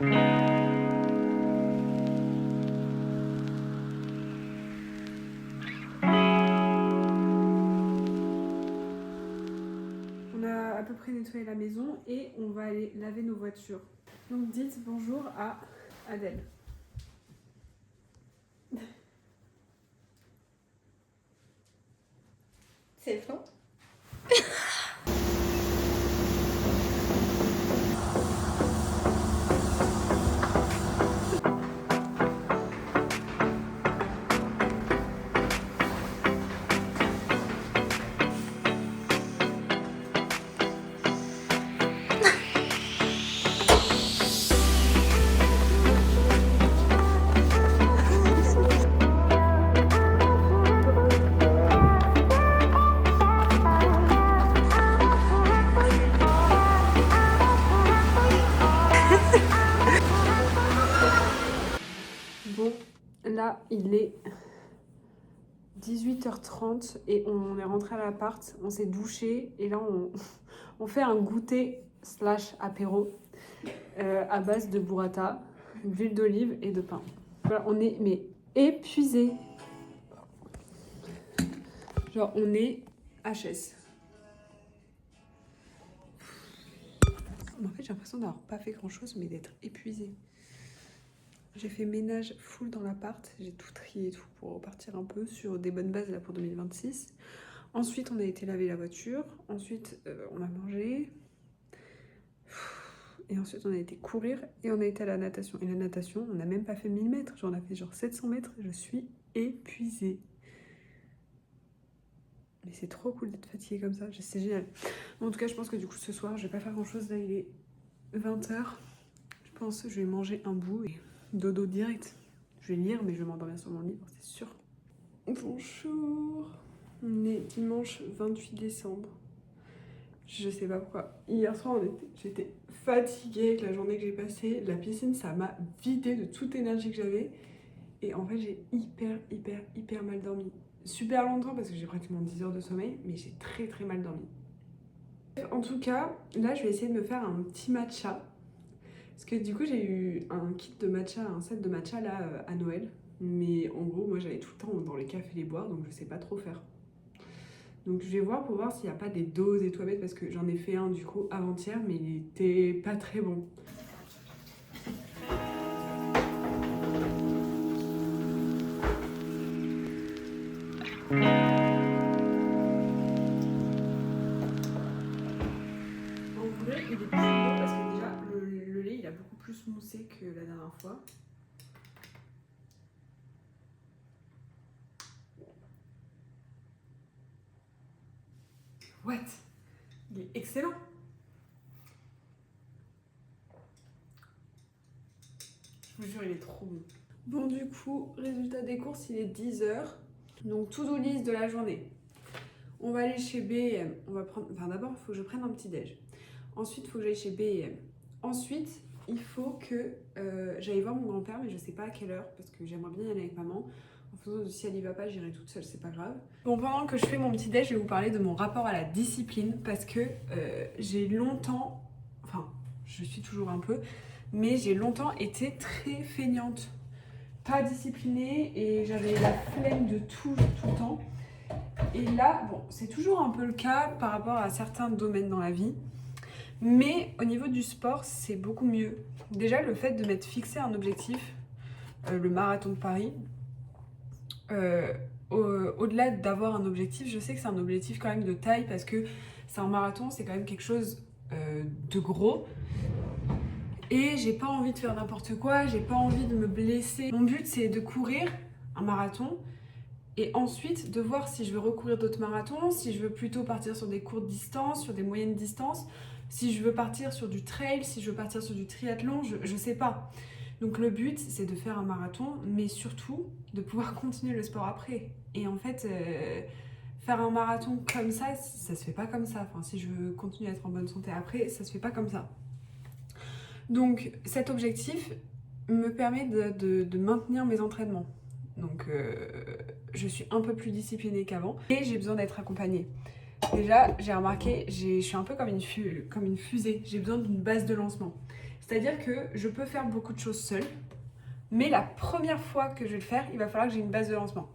On a à peu près nettoyé la maison et on va aller laver nos voitures. Donc dites bonjour à Adèle. C'est faux. Bon, là il est 18h30 et on est rentré à l'appart, on s'est douché et là on fait un goûter / apéro à base de burrata, d'huile d'olive et de pain. Voilà, on est mais épuisé. Genre on est HS. En fait j'ai l'impression d'avoir pas fait grand chose mais d'être épuisé. J'ai fait ménage full dans l'appart, j'ai tout trié et tout pour repartir un peu sur des bonnes bases là pour 2026. Ensuite, on a été laver la voiture, ensuite on a mangé, et ensuite on a été courir et on a été à la natation. Et la natation, on n'a même pas fait 1000 mètres, j'en ai fait genre 700 mètres, je suis épuisée. Mais c'est trop cool d'être fatiguée comme ça, c'est génial. En tout cas, je pense que du coup ce soir, je vais pas faire grand chose, là il est 20h. Je pense que je vais manger un bout et dodo direct. Je vais lire mais je vais m'endormir sur mon livre, c'est sûr. Bonjour. On est dimanche 28 décembre. Je sais pas pourquoi. Hier soir, j'étais fatiguée avec la journée que j'ai passée. La piscine, ça m'a vidé de toute énergie que j'avais. Et en fait, j'ai hyper mal dormi. Super longtemps parce que j'ai pratiquement 10 heures de sommeil, mais j'ai très mal dormi. En tout cas, là, je vais essayer de me faire un petit matcha. Parce que du coup, j'ai eu un kit de matcha, un set de matcha là à Noël. Mais en gros, moi, j'allais tout le temps dans les cafés les boire, donc je sais pas trop faire. Donc je vais voir pour voir s'il n'y a pas des doses et tout à mettre parce que j'en ai fait un du coup avant-hier mais il était pas très bon. En vrai il est plus bon parce que déjà le lait il a beaucoup plus moussé que la dernière fois. What? Il est excellent. Je vous jure, il est trop bon. Bon, du coup, résultat des courses, il est 10h. Donc, to-do list de la journée. On va aller chez B&M. On va prendre... Enfin, d'abord, il faut que je prenne un petit déj. Ensuite, il faut que j'aille chez B&M. Ensuite, il faut que j'aille voir mon grand-père, mais je sais pas à quelle heure, parce que j'aimerais bien y aller avec maman. En faisant de si elle y va pas, j'irai toute seule, c'est pas grave. Bon, pendant que je fais mon petit déj, je vais vous parler de mon rapport à la discipline, parce que j'ai longtemps... Enfin, je suis toujours un peu... Mais j'ai longtemps été très feignante, pas disciplinée et j'avais la flemme de tout le temps. Et là, bon, c'est toujours un peu le cas par rapport à certains domaines dans la vie. Mais au niveau du sport, c'est beaucoup mieux. Déjà, le fait de m'être fixé un objectif, le marathon de Paris, au-delà d'avoir un objectif, je sais que c'est un objectif quand même de taille parce que c'est un marathon, c'est quand même quelque chose de gros. Et j'ai pas envie de faire n'importe quoi, j'ai pas envie de me blesser. Mon but c'est de courir un marathon et ensuite de voir si je veux recourir d'autres marathons, si je veux plutôt partir sur des courtes distances, sur des moyennes distances, si je veux partir sur du trail, si je veux partir sur du triathlon, je sais pas. Donc le but c'est de faire un marathon mais surtout de pouvoir continuer le sport après. Et en fait faire un marathon comme ça se fait pas comme ça. Enfin si je veux continuer à être en bonne santé après, ça se fait pas comme ça. Donc cet objectif me permet de maintenir mes entraînements. Donc je suis un peu plus disciplinée qu'avant et j'ai besoin d'être accompagnée. Déjà, j'ai remarqué, je suis un peu comme une fusée, j'ai besoin d'une base de lancement. C'est-à-dire que je peux faire beaucoup de choses seule, mais la première fois que je vais le faire, il va falloir que j'ai une base de lancement.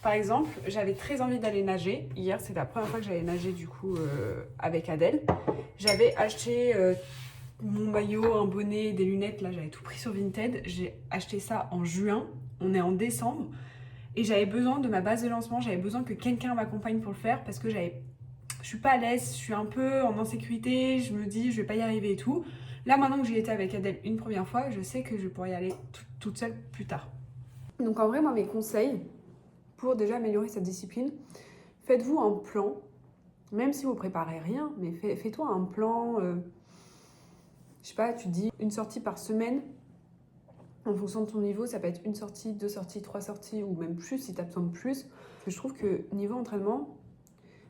Par exemple, j'avais très envie d'aller nager. Hier, c'était la première fois que j'allais nager du coup avec Adèle. J'avais acheté mon maillot, un bonnet, des lunettes. Là, j'avais tout pris sur Vinted. J'ai acheté ça en juin. On est en décembre. Et j'avais besoin de ma base de lancement. J'avais besoin que quelqu'un m'accompagne pour le faire parce que je suis pas à l'aise. Je suis un peu en insécurité. Je me dis, je vais pas y arriver et tout. Là, maintenant que j'y étais avec Adèle une première fois, je sais que je pourrais y aller toute seule plus tard. Donc en vrai, moi, mes conseils pour déjà améliorer cette discipline, faites-vous un plan, même si vous préparez rien, mais fais-toi un plan, je sais pas, tu te dis une sortie par semaine, en fonction de ton niveau, ça peut être une sortie, 2 sorties, 3 sorties, ou même plus si tu as besoin de plus. Parce que je trouve que niveau entraînement,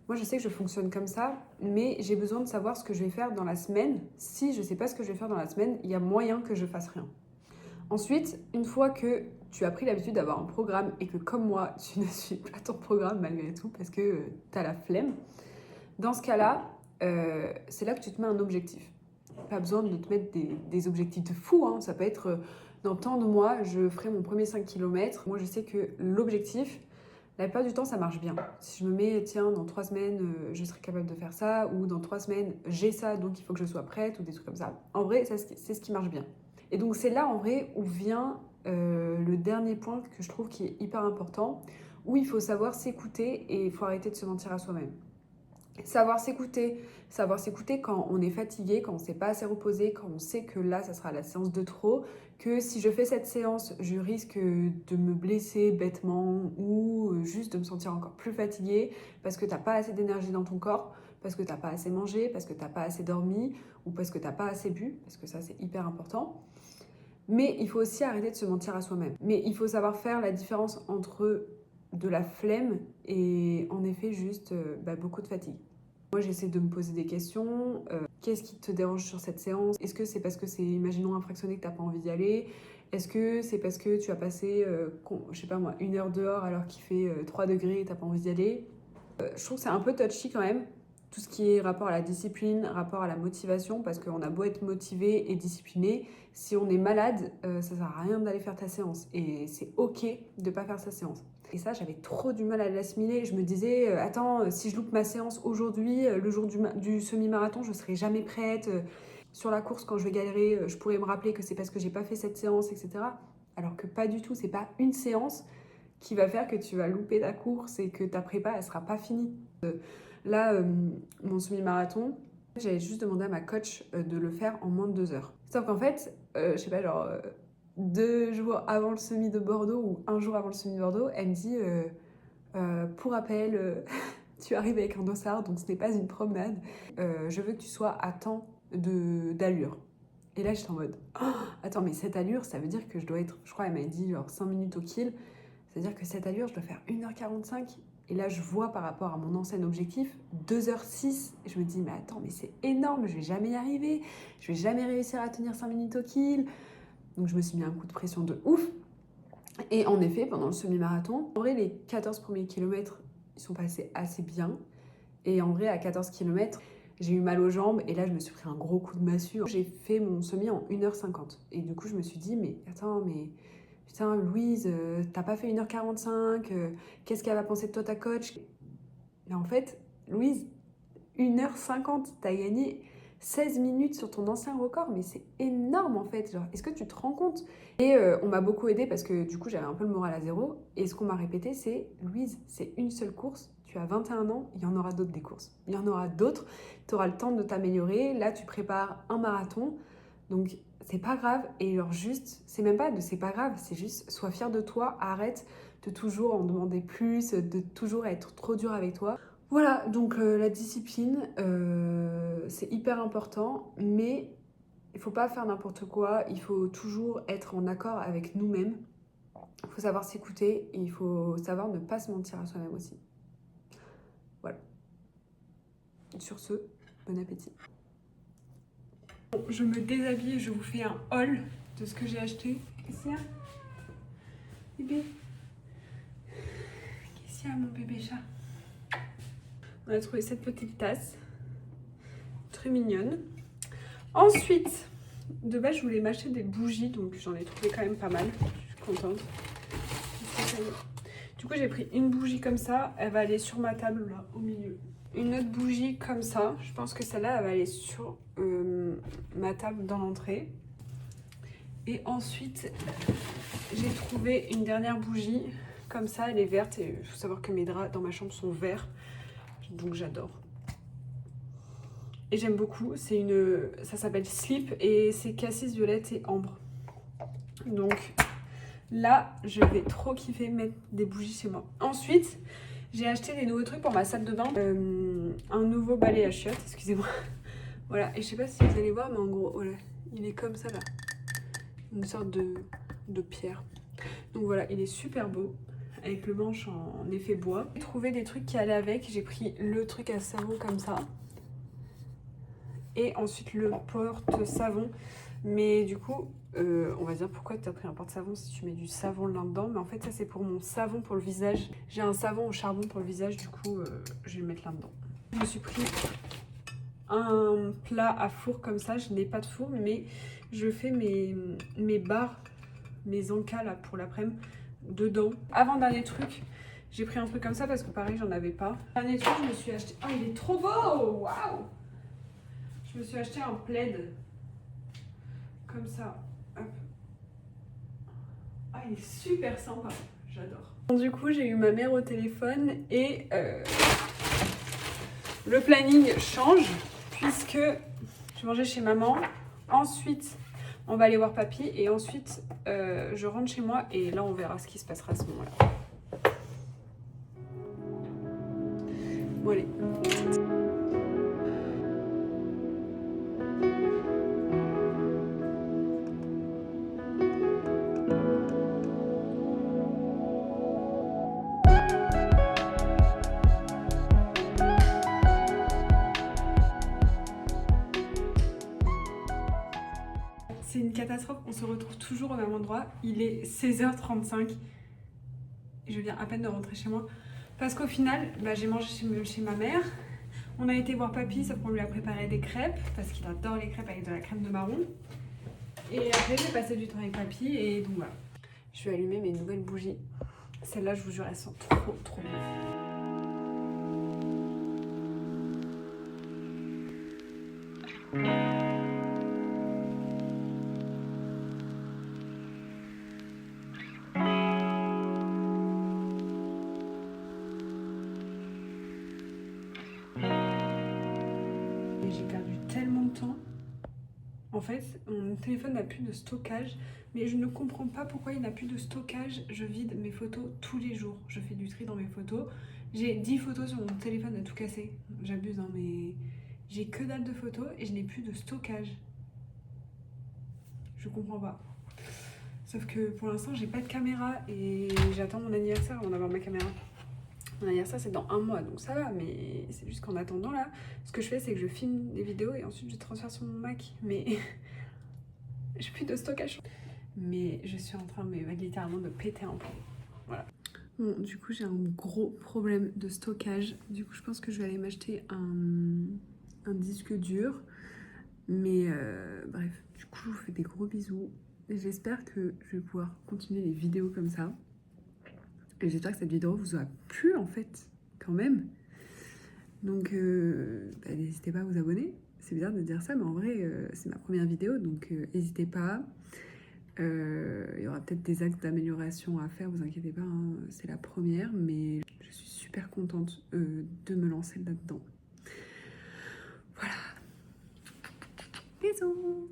moi je sais que je fonctionne comme ça, mais j'ai besoin de savoir ce que je vais faire dans la semaine. Si je sais pas ce que je vais faire dans la semaine, il y a moyen que je fasse rien. Ensuite, une fois que tu as pris l'habitude d'avoir un programme et que comme moi, tu ne suis pas ton programme malgré tout parce que tu as la flemme, dans ce cas-là, c'est là que tu te mets un objectif. Pas besoin de te mettre des objectifs de fou, hein. Ça peut être dans tant de mois, je ferai mon premier 5 km. Moi, je sais que l'objectif, la plupart du temps, ça marche bien. Si je me mets, tiens, dans 3 semaines, je serai capable de faire ça, ou dans 3 semaines, j'ai ça, donc il faut que je sois prête, ou des trucs comme ça. En vrai, c'est ce qui marche bien. Et donc c'est là en vrai où vient le dernier point que je trouve qui est hyper important, où il faut savoir s'écouter et il faut arrêter de se mentir à soi-même. Savoir s'écouter quand on est fatigué, quand on ne s'est pas assez reposé, quand on sait que là, ça sera la séance de trop, que si je fais cette séance, je risque de me blesser bêtement ou juste de me sentir encore plus fatiguée parce que tu n'as pas assez d'énergie dans ton corps, parce que tu n'as pas assez mangé, parce que tu n'as pas assez dormi ou parce que tu n'as pas assez bu, parce que ça, c'est hyper important. Mais il faut aussi arrêter de se mentir à soi-même. Mais il faut savoir faire la différence entre de la flemme et en effet juste beaucoup de fatigue. Moi, j'essaie de me poser des questions. Qu'est-ce qui te dérange sur cette séance? Est-ce que c'est parce que c'est, imaginons, un fractionné que tu n'as pas envie d'y aller? Est-ce que c'est parce que tu as passé, je sais pas moi, 1 heure dehors alors qu'il fait 3 degrés et tu n'as pas envie d'y aller? Je trouve que c'est un peu touchy quand même. Tout ce qui est rapport à la discipline, rapport à la motivation, parce qu'on a beau être motivé et discipliné, si on est malade, ça sert à rien d'aller faire ta séance. Et c'est ok de pas faire sa séance. Et ça, j'avais trop du mal à l'assimiler. Je me disais, attends, si je loupe ma séance aujourd'hui, le jour du semi-marathon, je serai jamais prête. Sur la course, quand je vais galérer, je pourrais me rappeler que c'est parce que j'ai pas fait cette séance, etc. Alors que pas du tout, c'est pas une séance qui va faire que tu vas louper ta course et que ta prépa, elle sera pas finie. Là, mon semi-marathon, j'avais juste demandé à ma coach de le faire en moins de 2 heures. Sauf qu'en fait, je sais pas, genre 2 jours avant le semi de Bordeaux ou 1 jour avant le semi de Bordeaux, elle me dit pour rappel, tu arrives avec un dossard, donc ce n'est pas une promenade. Je veux que tu sois à temps d'allure. Et là, j'étais en mode oh, attends, mais cette allure, ça veut dire que je dois être, je crois, elle m'a dit genre 5 minutes au kill. C'est-à-dire que cette allure, je dois faire 1h45. Et là, je vois par rapport à mon ancien objectif, 2h06. Et je me dis, mais attends, mais c'est énorme, je vais jamais y arriver. Je vais jamais réussir à tenir 5 minutes au kill. Donc, je me suis mis un coup de pression de ouf. Et en effet, pendant le semi-marathon, en vrai, les 14 premiers kilomètres, ils sont passés assez bien. Et en vrai, à 14 km, j'ai eu mal aux jambes. Et là, je me suis pris un gros coup de massue. J'ai fait mon semi en 1h50. Et du coup, je me suis dit, mais attends, mais... Putain, Louise, t'as pas fait 1h45, qu'est-ce qu'elle va penser de toi, ta coach? Mais en fait, Louise, 1h50, t'as gagné 16 minutes sur ton ancien record, mais c'est énorme en fait. Genre, est-ce que tu te rends compte? Et on m'a beaucoup aidée parce que du coup, j'avais un peu le moral à zéro. Et ce qu'on m'a répété, c'est Louise, c'est une seule course. Tu as 21 ans, il y en aura d'autres des courses. Il y en aura d'autres. Tu auras le temps de t'améliorer. Là, tu prépares un marathon. Donc, c'est pas grave. Et genre, juste, c'est même pas de c'est pas grave, c'est juste sois fière de toi. Arrête de toujours en demander plus, de toujours être trop dur avec toi. Voilà, donc la discipline, c'est hyper important, mais il faut pas faire n'importe quoi, il faut toujours être en accord avec nous-mêmes, il faut savoir s'écouter et il faut savoir ne pas se mentir à soi-même aussi. Voilà. Sur ce, bon appétit. Bon, je me déshabille, je vous fais un haul de ce que j'ai acheté. Qu'est-ce qu'il y a? Bébé? Qu'est-ce qu'il y a, mon bébé chat? On a trouvé cette petite tasse, très mignonne. Ensuite, De base, je voulais m'acheter des bougies, donc j'en ai trouvé quand même pas mal. Je suis contente. Du coup, j'ai pris une bougie comme ça. Elle va aller sur ma table, là, au milieu. Une autre bougie comme ça. Je pense que celle-là, elle va aller sur ma table dans l'entrée. Et ensuite, j'ai trouvé une dernière bougie. Comme ça, elle est verte. Et il faut savoir que mes draps dans ma chambre sont verts. Donc, j'adore. Et j'aime beaucoup. Ça s'appelle Sleep et c'est cassis, violette et ambre. Donc là, je vais trop kiffer mettre des bougies chez moi. Ensuite, j'ai acheté des nouveaux trucs pour ma salle de bain. Un nouveau balai à chiottes, excusez-moi. Voilà, et je sais pas si vous allez voir, mais en gros, voilà, il est comme ça là. Une sorte de pierre. Donc voilà, il est super beau. Avec le manche en effet bois. J'ai trouvé des trucs qui allaient avec. J'ai pris le truc à savon comme ça. Et ensuite le porte-savon. Mais du coup, on va dire pourquoi tu as pris un porte-savon si tu mets du savon là-dedans. Mais en fait, ça c'est pour mon savon pour le visage. J'ai un savon au charbon pour le visage, du coup, je vais le mettre là-dedans. Je me suis pris un plat à four comme ça. Je n'ai pas de four, mais je fais mes barres, mes encas là pour l'après-midi dedans. Avant-dernier truc, j'ai pris un truc comme ça parce que pareil, j'en avais pas. Dernier truc, je me suis acheté... Oh, il est trop beau! Waouh! Je me suis acheté un plaid. Comme ça. Hop. Ah, il est super sympa. J'adore. Du coup, j'ai eu ma mère au téléphone et le planning change puisque je vais manger chez maman. Ensuite, on va aller voir papy et ensuite, je rentre chez moi et là, on verra ce qui se passera à ce moment-là. Bon, allez. C'est une catastrophe, on se retrouve toujours au même endroit. Il est 16h35 et je viens à peine de rentrer chez moi. Parce qu'au final, j'ai mangé chez ma mère. On a été voir papy, sauf qu'on lui a préparé des crêpes parce qu'il adore les crêpes avec de la crème de marron. Et après, j'ai passé du temps avec papy et donc voilà. Je vais allumer mes nouvelles bougies. Celles-là, je vous jure, elles sont trop bien. J'ai perdu tellement de temps. En fait, mon téléphone n'a plus de stockage, mais je ne comprends pas pourquoi il n'a plus de stockage. Je vide mes photos tous les jours. Je fais du tri dans mes photos. J'ai 10 photos sur mon téléphone à tout casser. J'abuse, hein, mais j'ai que dalle de photos et je n'ai plus de stockage. Je comprends pas. Sauf que pour l'instant, j'ai pas de caméra et j'attends mon anniversaire avant d'avoir ma caméra. Mon anniversaire, c'est dans 1 mois, donc ça va, mais c'est juste qu'en attendant, là, ce que je fais, c'est que je filme des vidéos et ensuite je transfère sur mon Mac, mais j'ai plus de stockage. Mais je suis en train, littéralement, de péter un plomb. Voilà. Bon, du coup, j'ai un gros problème de stockage. Du coup, je pense que je vais aller m'acheter un disque dur. Mais bref, du coup, je vous fais des gros bisous. Et j'espère que je vais pouvoir continuer les vidéos comme ça. Et j'espère que cette vidéo vous aura plu en fait, quand même. Donc n'hésitez pas à vous abonner. C'est bizarre de dire ça, mais en vrai, c'est ma première vidéo, donc n'hésitez pas. Il y aura peut-être des axes d'amélioration à faire, vous inquiétez pas, hein, c'est la première, mais je suis super contente de me lancer là-dedans. Voilà. Bisous.